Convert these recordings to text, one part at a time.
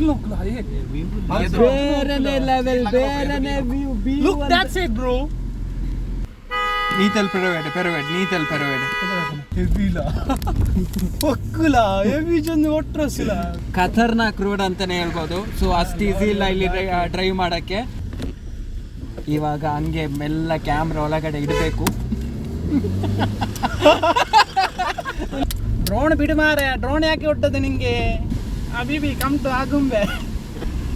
ನೋಕ್ಲ ಬೇರೆನೇ ಲೆವೆಲ್ ಬೇರೆನೇ view look that's it bro ನೀತಲ್ ಪೆರವೆಡ್ ನೀತಲ್ ಪೆರವೆಡ್ ಹೆವಿಲ ಒಕ್ಕುಲ ಹೆವಿ ಜನ ಒಟ್ರಸಿಲ ಖತರ್ನಾಕ್ ರೋಡ್ ಅಂತಾನೆ ಹೇಳ್ಬೋದು. ಸೊ ಅಷ್ಟು ಈಸಿ ಇಲ್ಲ ಇಲ್ಲಿ ಡ್ರೈವ್ ಮಾಡಕ್ಕೆ. ಇವಾಗ ಹಂಗೆ ಮೆಲ್ಲ ಕ್ಯಾಮ್ರಾ ಒಳಗಡೆ ಇಡಬೇಕು. ಡ್ರೋನ್ ಬಿಡು ಮಾರೆ, ಡ್ರೋನ್ ಯಾಕೆ ಹೊಟ್ಟದ್ದು ನಿಂಗೆ? ಅಬಿಬಿ ಕಮ್ ಟು ಆಗುಂಬೆ.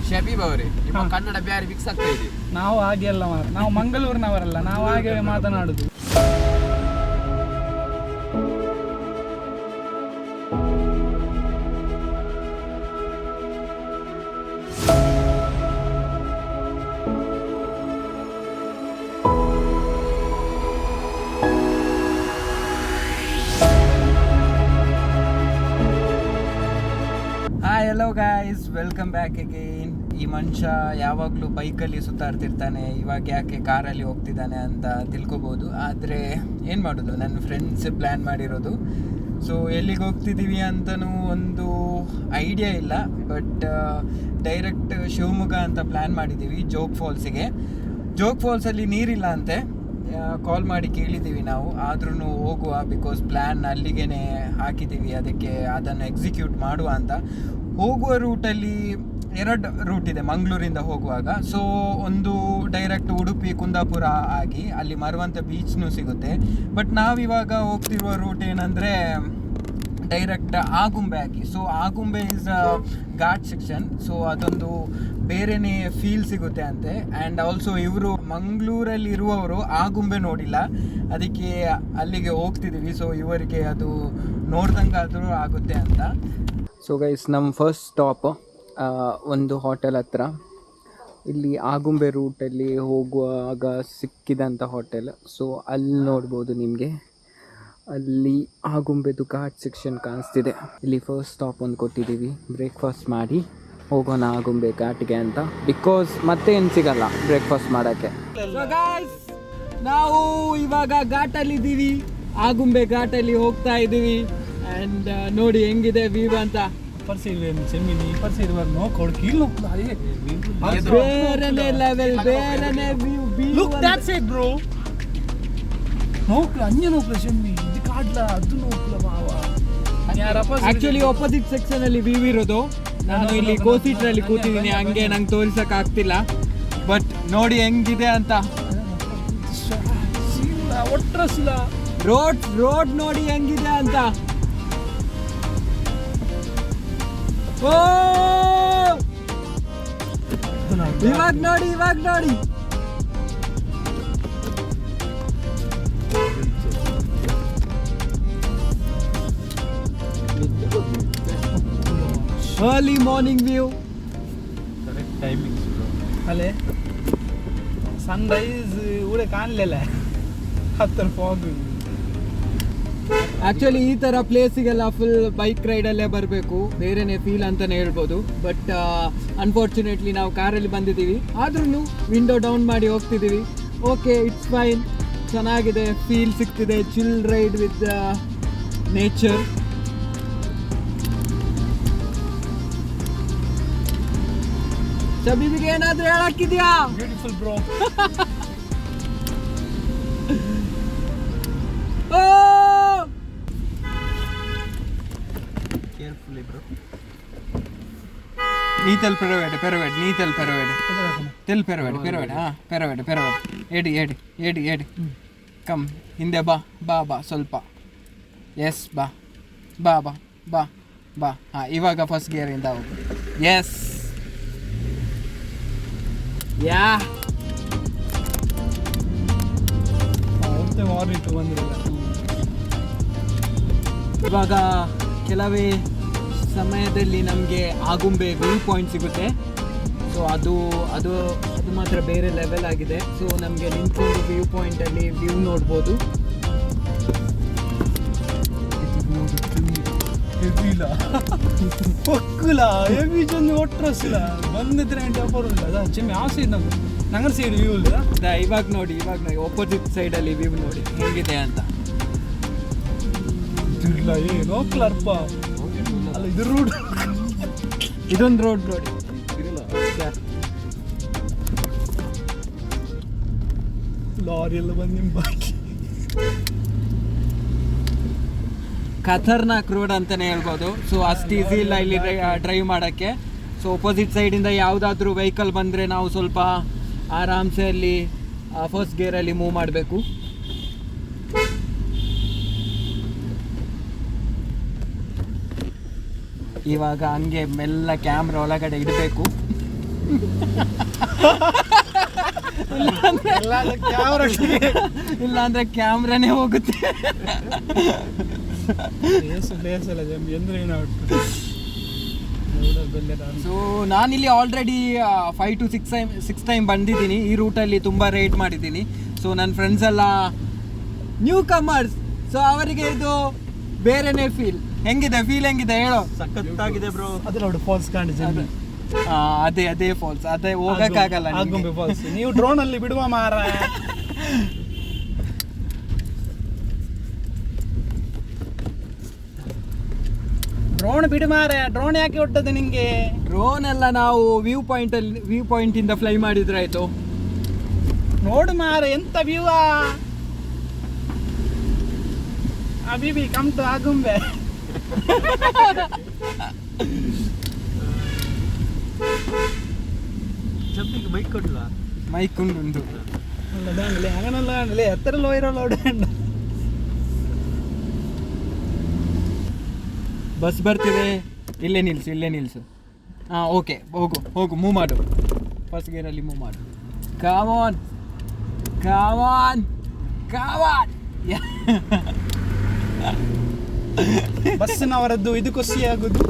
ಶಬೀಬ್ ಅವರೇ, ನಿಮ್ಮ ಕನ್ನಡ ಬ್ಯಾರಿ ಮಿಕ್ಸ್ ಆಗ್ತಾ ಇದೆ. ನಾವು ಹಾಗೆ ಅಲ್ಲ ಮಾರ, ನಾವು ಮಂಗಳೂರಿನವರಲ್ಲ, ನಾವು ಹಾಗೆ ಮಾತನಾಡುದು. Hi hello guys, welcome back again. ಈ ಮನುಷ್ಯ ಯಾವಾಗಲೂ ಬೈಕಲ್ಲಿ ಸುತ್ತಾಡ್ತಿರ್ತಾನೆ, ಇವಾಗ ಯಾಕೆ ಕಾರಲ್ಲಿ ಹೋಗ್ತಿದ್ದಾನೆ ಅಂತ ತಿಳ್ಕೊಬೋದು. ಆದರೆ ಏನು ಮಾಡೋದು, ನನ್ನ ಫ್ರೆಂಡ್ಸ್ ಪ್ಲ್ಯಾನ್ ಮಾಡಿರೋದು. ಸೊ ಎಲ್ಲಿಗೆ ಹೋಗ್ತಿದ್ದೀವಿ ಅಂತಲೂ ಒಂದು ಐಡಿಯಾ ಇಲ್ಲ, ಬಟ್ ಡೈರೆಕ್ಟ್ ಶಿವಮೊಗ್ಗ ಅಂತ ಪ್ಲ್ಯಾನ್ ಮಾಡಿದ್ದೀವಿ. ಜೋಗ್ ಫಾಲ್ಸಿಗೆ. ಜೋಗ್ ಫಾಲ್ಸಲ್ಲಿ ನೀರಿಲ್ಲ ಅಂತೆ, ಕಾಲ್ ಮಾಡಿ ಕೇಳಿದ್ದೀವಿ ನಾವು. ಆದ್ರೂ ಹೋಗುವ, ಬಿಕಾಸ್ ಪ್ಲ್ಯಾನ್ ಅಲ್ಲಿಗೇ ಹಾಕಿದ್ದೀವಿ, ಅದಕ್ಕೆ ಅದನ್ನು ಎಕ್ಸಿಕ್ಯೂಟ್ ಮಾಡುವ ಅಂತ. ಹೋಗುವ ರೂಟಲ್ಲಿ 2 ರೂಟ್ ಇದೆ ಮಂಗಳೂರಿಂದ ಹೋಗುವಾಗ. ಸೊ ಒಂದು ಡೈರೆಕ್ಟ್ ಉಡುಪಿ ಕುಂದಾಪುರ ಆಗಿ ಅಲ್ಲಿ ಮರವಂತ ಬೀಚ್ನೂ ಸಿಗುತ್ತೆ. ಬಟ್ ನಾವಿವಾಗ ಹೋಗ್ತಿರುವ ರೂಟ್ ಏನಂದರೆ ಡೈರೆಕ್ಟ್ ಆಗುಂಬೆ ಆಗಿ. So Agumbe is ghat section. So ಅದೊಂದು ಬೇರೆನೇ ಫೀಲ್ ಸಿಗುತ್ತೆ ಅಂತೆ. ಆ್ಯಂಡ್ ಆಲ್ಸೋ ಇವರು ಮಂಗಳೂರಲ್ಲಿ ಇರುವವರು ಆಗುಂಬೆ ನೋಡಿಲ್ಲ, ಅದಕ್ಕೆ ಅಲ್ಲಿಗೆ ಹೋಗ್ತಿದ್ದೀವಿ. ಸೊ ಇವರಿಗೆ ಅದು ನೋಡ್ದಂಗಾದರೂ ಆಗುತ್ತೆ ಅಂತ. ಸೊ ಗೈಸ್, ನಮ್ಮ ಫಸ್ಟ್ ಸ್ಟಾಪ್ ಒಂದು ಹೋಟೆಲ್ ಹತ್ರ. ಇಲ್ಲಿ ಆಗುಂಬೆ ರೂಟಲ್ಲಿ ಹೋಗುವಾಗ ಸಿಕ್ಕಿದಂಥ ಹೋಟೆಲ್. ಸೊ ಅಲ್ಲಿ ನೋಡ್ಬೋದು ನಿಮಗೆ, ಅಲ್ಲಿ ಆಗುಂಬೆದು ಘಾಟ್ ಸೆಕ್ಷನ್ ಕಾಣಿಸ್ತಿದೆ. ಇಲ್ಲಿ ಫಸ್ಟ್ ಸ್ಟಾಪ್ ಒಂದು ಕೊಟ್ಟಿದ್ದೀವಿ. ಬ್ರೇಕ್ಫಾಸ್ಟ್ ಮಾಡಿ ಹೋಗೋಣ ಆಗುಂಬೆ ಘಾಟ್ಗೆ ಅಂತ, ಬಿಕಾಸ್ ಮತ್ತೆ ಏನು ಸಿಗಲ್ಲ ಬ್ರೇಕ್ಫಾಸ್ಟ್ ಮಾಡೋಕ್ಕೆ. ಸೊ ಗೈಸ್, ನಾವು ಇವಾಗ ಘಾಟಲ್ಲಿದ್ದೀವಿ, ಆಗುಂಬೆ ಘಾಟಲ್ಲಿ ಹೋಗ್ತಾ ಇದ್ದೀವಿ. ಆ್ಯಂಡ್ ನೋಡಿ ಹೆಂಗಿದೆ ವ್ಯೂ ಅಂತ. ಬೇರೆನೇ ಲೆವೆಲ್ ಬೇರೆನೇ view. Look that's it bro. ನೋಕ್ಲ ಅಂಜ ನೋಕ್ಲ ಚೆಮ್ಮಿ ಇದು ಕಾಡ್ಲ ಅದು ನೋಕ್ಲ ಮಾವ. ಆಕ್ಚುಲಿ ಆಪೋಸಿಟ್ ಸೆಕ್ಷನ್ ಅಲ್ಲಿ ವ್ಯೂ ಇರೋದು. ನಾನು ಇಲ್ಲಿ ಕೋಸೀಟ್ರಲ್ಲಿ ಕೂತಿದ್ದೀನಿ, ಹಂಗೆ ನಂಗೆ ತೋರಿಸಕ್ ಆಗ್ತಿಲ್ಲ. ಬಟ್ ನೋಡಿ ಹೆಂಗಿದೆ ಅಂತ. ಒಟ್ರಸಿಲ ರೋಡ್ ನೋಡಿ ಹೆಂಗಿದೆ ಅಂತ. ಓ ಇವಾಗ ನೋಡಿ early morning view. correct timings bro. ಅಲೆ ಸನ್ರೈಸ್ ಊರೇ ಕಾಣಲಿಲ್ಲ, ಹತ್ತರ ಫಾಗ್. ಆ್ಯಕ್ಚುಲಿ ಈ ಥರ ಪ್ಲೇಸಿಗೆಲ್ಲ ಫುಲ್ ಬೈಕ್ ರೈಡಲ್ಲೇ ಬರಬೇಕು, ಬೇರೆನೇ ಫೀಲ್ ಅಂತಲೇ ಹೇಳ್ಬೋದು. ಬಟ್ ಅನ್ಫಾರ್ಚುನೇಟ್ಲಿ ನಾವು ಕಾರಲ್ಲಿ ಬಂದಿದ್ದೀವಿ, ಆದ್ರೂ ವಿಂಡೋ ಡೌನ್ ಮಾಡಿ ಹೋಗ್ತಿದ್ದೀವಿ. ಓಕೆ, ಇಟ್ಸ್ ಫೈನ್, ಚೆನ್ನಾಗಿದೆ, ಫೀಲ್ ಸಿಗ್ತಿದೆ, ಚಿಲ್ ರೈಡ್ ವಿತ್ ನೇಚರ್. ಶಬೀಬಿಗೆ ಏನಾದರೂ ಹೇಳಕ್ಕಿದ್ಯಾ? Beautiful bro. Carefully bro. ನೀತಲ್ ಪೆರವೆಡ್ ಎಡಿ ಕಮ್ ಹಿಂದೆ ಬಾ ಸ್ವಲ್ಪ. ಎಸ್ ಬಾ. ಹಾಂ, ಇವಾಗ ಫಸ್ಟ್ ಗೇರಿಂದ ಹೋಗು. ಎಸ್, ಯಾ. ಇವಾಗ ಕೆಲವೇ ಸಮಯದಲ್ಲಿ ನಮಗೆ ಆಗುಂಬೆ ವ್ಯೂ ಪಾಯಿಂಟ್ ಸಿಗುತ್ತೆ. ಸೊ ಅದು ಮಾತ್ರ ಬೇರೆ ಲೆವೆಲ್ ಆಗಿದೆ. ಸೊ ನಮಗೆ ನಿಂತ್ಕೊಂಡು ವ್ಯೂ ಪಾಯಿಂಟಲ್ಲಿ ವ್ಯೂ ನೋಡ್ಬೋದು. ಹೆವಿಲ ಒಕ್ಕುಲ ಹೆವಿ ಜನ ಒಟ್ರಸಿಲ ಬಂದಿದ್ರೆ ಬರೋಲ್ಲ ಚೆಮ್ಮಿ. ಆ ಸೈಡ್ ನಂಗರ ಸೈಡ್ ವ್ಯೂ ಇಲ್ಲ. ಇವಾಗ ನೋಡಿ ಆಪೋಸಿಟ್ ಸೈಡಲ್ಲಿ ವ್ಯೂ ನೋಡಿ ಹೆಂಗಿದೆ ಅಂತ. ಏನೋ ಕ್ಲರ್ಪ ಅಲ್ಲ, ಇದು ರೋಡ್, ಇದೊಂದು ರೋಡ್ ನೋಡಿ. ಲಾರಿ ಎಲ್ಲ ಬಂದು ನಿಮ್ಮ ಬಾಕಿ ಖತರ್ನಾಕ್ ರೋಡ್ ಅಂತಲೇ ಹೇಳ್ಬೋದು. ಸೊ ಅಷ್ಟು ಈಸಿ ಇಲ್ಲ ಇಲ್ಲಿ ಡ್ರೈವ್ ಮಾಡೋಕ್ಕೆ. ಸೊ ಅಪೋಸಿಟ್ ಸೈಡಿಂದ ಯಾವುದಾದ್ರೂ ವೆಹಿಕಲ್ ಬಂದರೆ ನಾವು ಸ್ವಲ್ಪ ಆರಾಮ್ಸೆ ಅಲ್ಲಿ ಫಸ್ಟ್ ಗೇರಲ್ಲಿ ಮೂವ್ ಮಾಡಬೇಕು. ಇವಾಗ ಹಂಗೆ ಮೆಲ್ಲ ಕ್ಯಾಮ್ರಾ ಒಳಗಡೆ ಇಡಬೇಕು. ಇಲ್ಲಾಂದ್ರೆ ಕ್ಯಾಮ್ರಾನೇ ಹೋಗುತ್ತೆ. ಸೊ ನಾನಿಲ್ಲಿ ಆಲ್ರೆಡಿ 5 to 6 ಟೈಮ್ ಬಂದಿದ್ದೀನಿ. ಈ ರೂಟಲ್ಲಿ ತುಂಬ ರೇಟ್ ಮಾಡಿದ್ದೀನಿ. ಸೊ ನನ್ನ ಫ್ರೆಂಡ್ಸ್ ಎಲ್ಲ ನ್ಯೂ ಕಮರ್ಸ್. ಸೊ ಅವರಿಗೆ ಇದು ಬೇರೆನೇ ಫೀಲ್. ಹೆಂಗಿದೆ ಹೇಳೋ? ಸಖತ್ತಾಗಿದೆ ಬ್ರೋ. ಅದು ನೋಡಿ ಫಾಲ್ಸ್ ಕಾಣಿದೆ. ಅದೇ ಫಾಲ್ಸ್. ಅದೇ ಹೋಗಕ್ಕಾಗಲ್ಲ. ಆಗುಂಬೆ ಫಾಲ್ಸ್ ನೀವು ಡ್ರೋನ್ ಅಲ್ಲಿ ಬಿಡುವ ಮಾರ. ಡ್ರೋನ್ ಬಿಡು ಮಾರೆ. ಡ್ರೋನ್ ಯಾಕೆ ಹೊಟ್ಟದ್ದು ನಿಂಗೆ? ಡ್ರೋನ್ ಎಲ್ಲ ನಾವು ವ್ಯೂ ಪಾಯಿಂಟ್ ಇಂದ ಫ್ಲೈ ಮಾಡಿದ್ರೆ ಆಯ್ತು. ನೋಡು ಮಾರೆ ಎಂತ ವ್ಯೂ. ಅಬಿಬಿ ಕಮ್ ಟು ಆಗುಂಬೆ. ಜಪ್ಪಿಗೆ ಬೈಕ್ ಕೊಡ್ಲ? ಮೈಕ್ ಉಂಟು. അങ്ങനല്ലേ എത്ര ലോയറുള്ള അവിടെ ഉണ്ട്. ಬಸ್ ಬರ್ತಿದೆ. ಇಲ್ಲೇ ನಿಲ್ಸು. ಹಾಂ ಓಕೆ, ಹೋಗು ಮೂವ್ ಮಾಡು. ಫಸ್ಟ್ ಗೇರಲ್ಲಿ ಮೂವ್ ಮಾಡು. ಕಾಮಾನ್ ಬಸ್ಸಿನವರದ್ದು ಇದು ಖುಷಿ ಆಗುದು.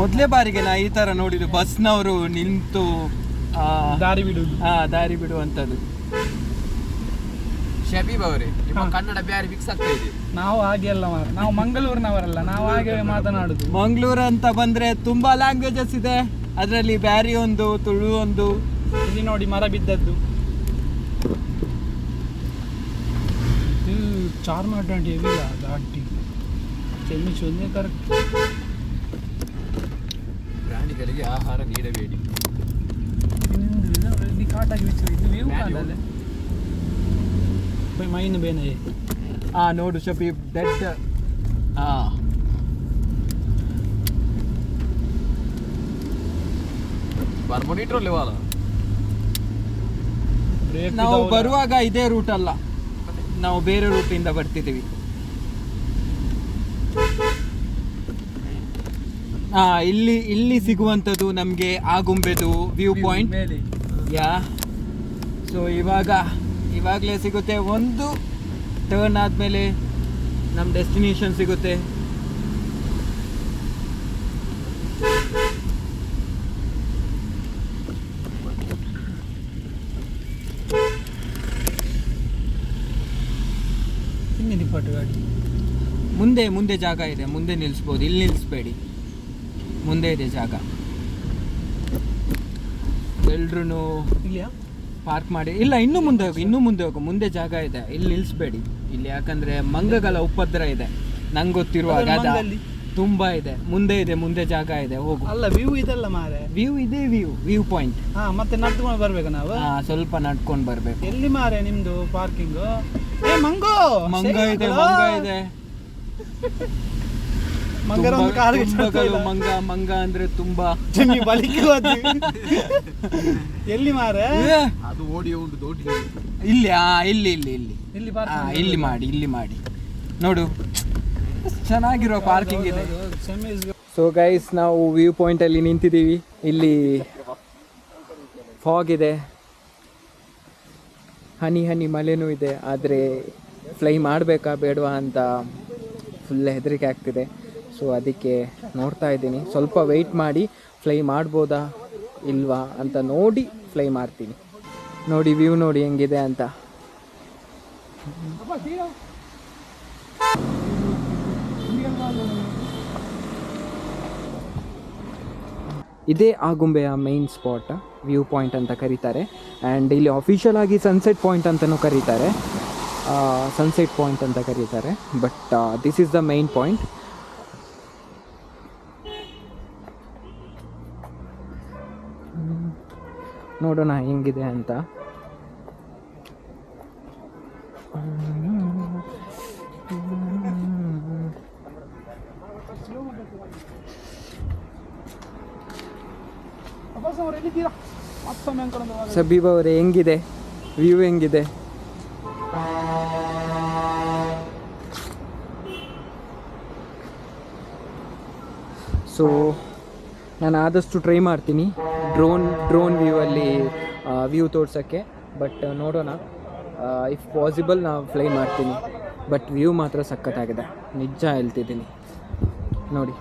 ಮೊದಲೇ ಬಾರಿಗೆ ನಾ ಈ ಥರ ನೋಡಿದ್ದು. ಬಸ್ನವರು ನಿಂತು ದಾರಿ ಬಿಡುವಂಥದ್ದು. ಶಬೀಬ್ ಅವರೇ, ನಿಮ್ಮ ಕನ್ನಡ ಬ್ಯಾರಿ ಮಿಕ್ಸ್ ಆಗ್ತಾ ಇದೆ. ನಾವು ಹಾಗೆ ಅಲ್ಲ ಮಾರ, ನಾವು ಮಂಗಳೂರಿನವರಲ್ಲ, ನಾವು ಹಾಗೆ ಮಾತನಾಡುದು. ಮಂಗಳೂರು ಅಂತ ಬಂದ್ರೆ ತುಂಬಾ ಲ್ಯಾಂಗ್ವೇಜಸ್ ಇದೆ. ಅದರಲ್ಲಿ ಬ್ಯಾರಿ ಒಂದು, ತುಳು ಒಂದು. ಇಲ್ಲಿ ನೋಡಿ ಮರ ಬಿದ್ದದ್ದು. ಚಾರ್ಮಾಡ್ ಹೆವಿಲ್ಲ ಘಾಟಿ ಚೆಮ್ಮಿ ಚೊನ್ನೆ ಕರೆಕ್ಟ್. ಪ್ರಾಣಿಗಳಿಗೆ ಆಹಾರ ನೀಡಬೇಡಿ. ಇದು ಕಾಟಾಗಿ ಇದು ವ್ಯೂ ಕಾಣಲ್ಲ. ಮೈನ್ ಬೇನೆ. ನೋಡು ಶಬೀಬ್ ಡೆಡ್. ನಾವು ಬರುವಾಗ ಇದೇ ರೂಟ್ ಅಲ್ಲ, ನಾವು ಬೇರೆ ರೂಟಿಂದ ಬರ್ತಿದ್ದೀವಿ. ಇಲ್ಲಿ ಸಿಗುವಂಥದ್ದು ನಮಗೆ ಆಗುಂಬೆದು ವ್ಯೂ ಪಾಯಿಂಟ್. ಸೊ ಇವಾಗಲೇ ಸಿಗುತ್ತೆ. ಒಂದು ಟರ್ನ್ ಆದಮೇಲೆ ನಮ್ಮ ಡೆಸ್ಟಿನೇಷನ್ ಸಿಗುತ್ತೆ. ಗಾಡಿ ಮುಂದೆ ಜಾಗ ಇದೆ, ಮುಂದೆ ನಿಲ್ಲಿಸ್ಬೋದು. ಇಲ್ಲಿ ನಿಲ್ಲಿಸ್ಬೇಡಿ, ಮುಂದೆ ಇದೆ ಜಾಗ. ಎಲ್ರೂ ಇಲ್ಲಿಯಾ ಪಾರ್ಕ್ ಮಾಡಿ. ಇಲ್ಲ, ಇನ್ನೂ ಮುಂದೆ ಹೋಗು. ಮುಂದೆ ಜಾಗ ಇದೆ, ಇಲ್ಲಿ ನಿಲ್ಲಿಸ್ಬೇಡಿ. ಇಲ್ಲಿ ಯಾಕಂದ್ರೆ ಮಂಗಗಳ ಉಪದ್ರ ಇದೆ, ನಂಗೆ ಗೊತ್ತಿರುವಾಗ. ತುಂಬಾ ಇದೆ, ಮುಂದೆ ಜಾಗ ಇದೆ, ಹೋಗು. ಅಲ್ಲ ವ್ಯೂ ಇದೆಲ್ಲ ಮಾರೆ. ವ್ಯೂ ಇದೆ, ವ್ಯೂ ಪಾಯಿಂಟ್. ಮತ್ತೆ ನಡ್ಕೊಂಡು ಬರ್ಬೇಕು ನಾವು. ಸ್ವಲ್ಪ ನಡ್ಕೊಂಡು ಬರ್ಬೇಕು. ಎಲ್ಲಿ ಮಾರೆ ನಿಮ್ದು ಪಾರ್ಕಿಂಗ್? ಮಂಗ ಇದೆ. ಮಂಗ ಅಂದ್ರೆ ತುಂಬಾ ಎಲ್ಲಿ ಮಾರೆ? ಅದು ಓಡಿ ಉಂಟು ದೋಟಿ. ಇಲ್ಲಿ ಮಾಡಿ ನೋಡು, ಚೆನ್ನಾಗಿರೋ ಪಾರ್ಕಿಂಗ್ ಇದೆ. ಸೊ ಗೈಸ್, ನಾವು ವ್ಯೂ ಪಾಯಿಂಟ್ ಅಲ್ಲಿ ನಿಂತಿದ್ದೀವಿ. ಇಲ್ಲಿ ಫಾಗ್ ಇದೆ, ಹನಿ ಮಳೆನೂ ಇದೆ. ಆದರೆ ಫ್ಲೈ ಮಾಡಬೇಕಾ ಬೇಡವಾ ಅಂತ ಫುಲ್ ಹೆದರಿಕೆ ಆಗ್ತಿದೆ. ಸೊ ಅದಕ್ಕೆ ನೋಡ್ತಾ ಇದ್ದೀನಿ, ಸ್ವಲ್ಪ ವೆಯ್ಟ್ ಮಾಡಿ ಫ್ಲೈ ಮಾಡ್ಬೋದಾ ಇಲ್ವಾ ಅಂತ ನೋಡಿ ಫ್ಲೈ ಮಾಡ್ತೀನಿ. ನೋಡಿ ವ್ಯೂ ನೋಡಿ ಹೆಂಗಿದೆ ಅಂತ. ಇದೇ ಆಗುಂಬೆಯ ಮೇನ್ ಸ್ಪಾಟ್, ವ್ಯೂ ಪಾಯಿಂಟ್ ಅಂತ ಕರೀತಾರೆ. ಆ್ಯಂಡ್ ಇಲ್ಲಿ ಅಫಿಷಿಯಲ್ ಆಗಿ ಸನ್ಸೆಟ್ ಪಾಯಿಂಟ್ ಅಂತಲೂ ಕರೀತಾರೆ. But this is the main point. ನೋಡೋಣ ಹೆಂಗಿದೆ ಅಂತ. ಶಬೀಬ್ ಅವರೇ ಹೆಂಗಿದೆ ವ್ಯೂ, ಹೆಂಗಿದೆ? ಸೊ ನಾನು ಆದಷ್ಟು ಟ್ರೈ ಮಾಡ್ತೀನಿ ಡ್ರೋನ್ ವ್ಯೂವಲ್ಲಿ ವ್ಯೂ ತೋರ್ಸೋಕ್ಕೆ. ಬಟ್ ನೋಡೋಣ, ಇಫ್ ಪಾಸಿಬಲ್ ನಾವು ಫ್ಲೈ ಮಾಡ್ತೀನಿ. ಬಟ್ ವ್ಯೂ ಮಾತ್ರ ಸಖತ್ತಾಗಿದೆ, ನಿಜ ಹೇಳ್ತಿದ್ದೀನಿ. ನೋಡಿ,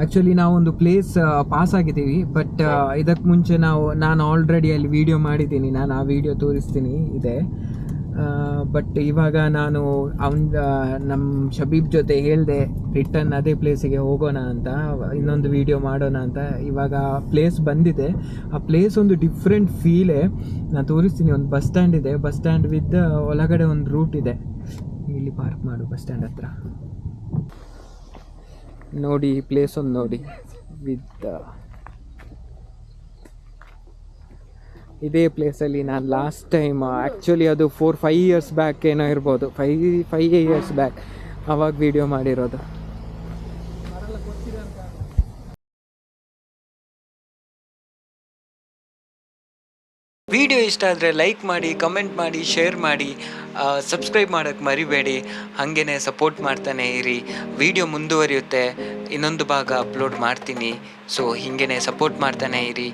ಆ್ಯಕ್ಚುಲಿ ನಾವೊಂದು ಪ್ಲೇಸ್ ಪಾಸ್ ಆಗಿದ್ದೀವಿ. ಬಟ್ ಇದಕ್ಕೆ ಮುಂಚೆ ನಾನು ಆಲ್ರೆಡಿ ಅಲ್ಲಿ ವೀಡಿಯೋ ಮಾಡಿದ್ದೀನಿ, ನಾನು ಆ ವಿಡಿಯೋ ತೋರಿಸ್ತೀನಿ ಇದೆ. ಬಟ್ ಇವಾಗ ನಾನು ನಮ್ಮ ಶಬೀಬ್ ಜೊತೆ ಹೇಳಿದೆ ರಿಟರ್ನ್ ಅದೇ ಪ್ಲೇಸಿಗೆ ಹೋಗೋಣ ಅಂತ, ಇನ್ನೊಂದು ವಿಡಿಯೋ ಮಾಡೋಣ ಅಂತ. ಇವಾಗ ಪ್ಲೇಸ್ ಬಂದಿದೆ. ಆ ಪ್ಲೇಸ್ ಒಂದು ಡಿಫ್ರೆಂಟ್ ಫೀಲೇ. ನಾನು ತೋರಿಸ್ತೀನಿ. ಒಂದು ಬಸ್ ಸ್ಟ್ಯಾಂಡ್ ಇದೆ, ಬಸ್ ಸ್ಟ್ಯಾಂಡ್ ವಿತ್ ಒಳಗಡೆ ಒಂದು ರೂಟ್ ಇದೆ. ಇಲ್ಲಿ ಪಾರ್ಕ್ ಮಾಡು ಬಸ್ ಸ್ಟ್ಯಾಂಡ್ ಹತ್ರ. ನೋಡಿ ಈ ಪ್ಲೇಸ್ ಒಂದು ನೋಡಿ, ವಿತ್ ಇದೇ ಪ್ಲೇಸಲ್ಲಿ ನಾನು ಲಾಸ್ಟ್ ಟೈಮ್ ಆ್ಯಕ್ಚುಲಿ ಅದು 4-5 ಇಯರ್ಸ್ ಬ್ಯಾಕ್ ಏನೋ ಇರ್ಬೋದು, 5 ಇಯರ್ಸ್ ಬ್ಯಾಕ್ ಆವಾಗ ವಿಡಿಯೋ ಮಾಡಿರೋದು. ವಿಡಿಯೋ ಇಷ್ಟ ಆದರೆ ಲೈಕ್ ಮಾಡಿ, ಕಮೆಂಟ್ ಮಾಡಿ, ಶೇರ್ ಮಾಡಿ, ಸಬ್ಸ್ಕ್ರೈಬ್ ಮಾಡೋಕ್ಕೆ ಮರಿಬೇಡಿ. ಹಾಗೇ ಸಪೋರ್ಟ್ ಮಾಡ್ತಾನೆ ಇರಿ. ವಿಡಿಯೋ ಮುಂದುವರಿಯುತ್ತೆ, ಇನ್ನೊಂದು ಭಾಗ ಅಪ್ಲೋಡ್ ಮಾಡ್ತೀನಿ. ಸೊ ಹೀಗೇ ಸಪೋರ್ಟ್ ಮಾಡ್ತಾನೆ ಇರಿ.